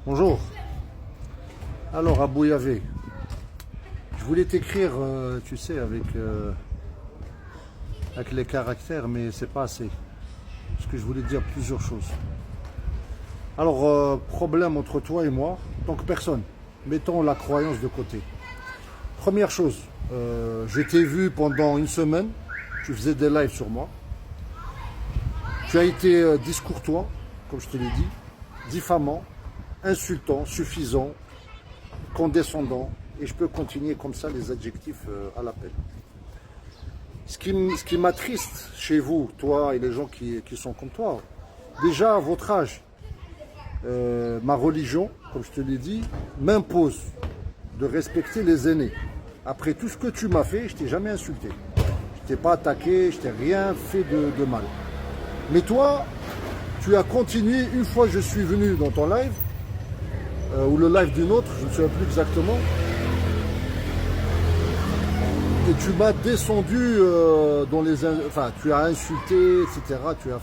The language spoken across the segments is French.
Bonjour. Alors, Abou Yavé, je voulais t'écrire, tu sais, avec les caractères, mais c'est pas assez. Parce que je voulais te dire plusieurs choses. Alors, problème entre toi et moi, tant que personne. Mettons la croyance de côté. Première chose, je t'ai vu pendant une semaine, tu faisais des lives sur moi. Tu as été discourtois, comme je te l'ai dit, diffamant, insultant, suffisant, condescendant, et je peux continuer comme ça les adjectifs à l'appel. Ce qui m'attriste chez vous, toi et les gens qui sont comme toi, déjà à votre âge, ma religion, comme je te l'ai dit, m'impose de respecter les aînés. Après tout ce que tu m'as fait, je t'ai jamais insulté. Je t'ai pas attaqué, je t'ai rien fait de mal. Mais toi, tu as continué, une fois je suis venu dans ton live, ou le live d'une autre, je ne sais plus exactement, et tu m'as descendu dans les... Enfin, tu as insulté, etc. Tu as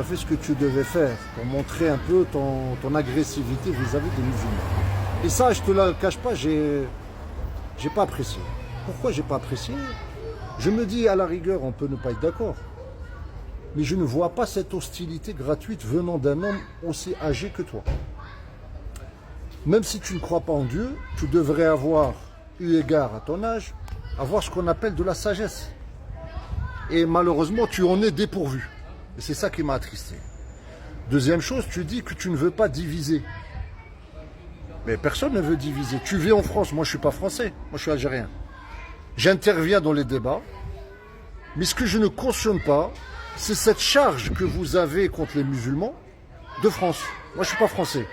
fait ce que tu devais faire pour montrer un peu ton agressivité vis-à-vis des musulmans. Et ça, je te le cache pas, j'ai pas apprécié. Pourquoi j'ai pas apprécié? Je me dis, à la rigueur, on peut ne pas être d'accord. Mais je ne vois pas cette hostilité gratuite venant d'un homme aussi âgé que toi. Même si tu ne crois pas en Dieu, tu devrais avoir, eu égard à ton âge, avoir ce qu'on appelle de la sagesse. Et malheureusement, tu en es dépourvu. Et c'est ça qui m'a attristé. Deuxième chose, tu dis que tu ne veux pas diviser. Mais personne ne veut diviser. Tu vis en France, moi je ne suis pas français, moi je suis algérien. J'interviens dans les débats, mais ce que je ne cautionne pas, c'est cette charge que vous avez contre les musulmans de France. Moi je ne suis pas français.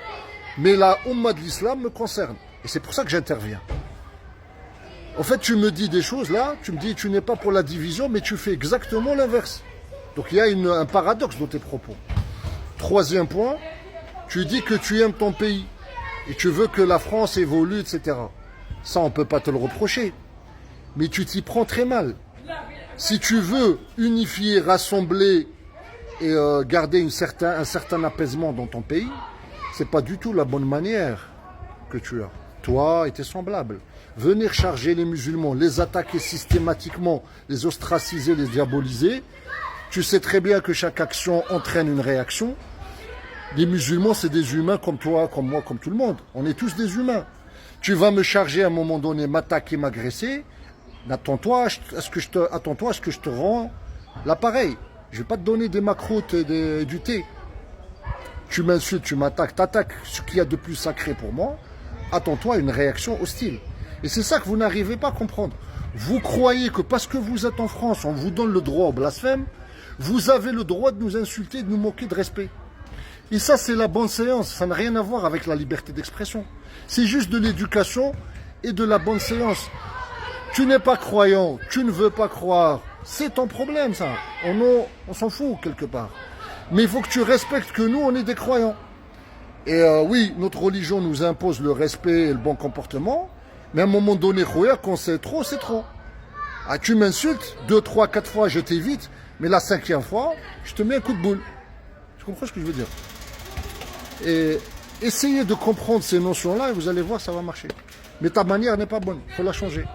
Mais la Oumma de l'islam me concerne. Et c'est pour ça que j'interviens. En fait, tu me dis des choses là, tu me dis tu n'es pas pour la division, mais tu fais exactement l'inverse. Donc il y a un paradoxe dans tes propos. Troisième point, tu dis que tu aimes ton pays et tu veux que la France évolue, etc. Ça, on ne peut pas te le reprocher. Mais tu t'y prends très mal. Si tu veux unifier, rassembler et garder un certain apaisement dans ton pays, c'est pas du tout la bonne manière que tu as. Toi et tes semblables. Venir charger les musulmans, les attaquer systématiquement, les ostraciser, les diaboliser. Tu sais très bien que chaque action entraîne une réaction. Les musulmans, c'est des humains comme toi, comme moi, comme tout le monde. On est tous des humains. Tu vas me charger à un moment donné, m'attaquer, m'agresser. Attends-toi à ce que je te rends l'appareil. Je ne vais pas te donner des macroutes et du thé. Tu m'insultes, tu m'attaques, t'attaques ce qu'il y a de plus sacré pour moi. Attends-toi à une réaction hostile. Et c'est ça que vous n'arrivez pas à comprendre. Vous croyez que parce que vous êtes en France, on vous donne le droit au blasphème, vous avez le droit de nous insulter, de nous moquer de respect. Et ça, c'est la bonne séance. Ça n'a rien à voir avec la liberté d'expression. C'est juste de l'éducation et de la bonne séance. Tu n'es pas croyant, tu ne veux pas croire. C'est ton problème, ça. On s'en fout, quelque part. Mais il faut que tu respectes que nous, on est des croyants. Et oui, notre religion nous impose le respect et le bon comportement. Mais à un moment donné, quand c'est trop, c'est trop. Ah, tu m'insultes, 2, 3, 4 fois, je t'évite. Mais la 5e fois, je te mets un coup de boule. Tu comprends ce que je veux dire? Et essayez de comprendre ces notions-là et vous allez voir, ça va marcher. Mais ta manière n'est pas bonne, il faut la changer.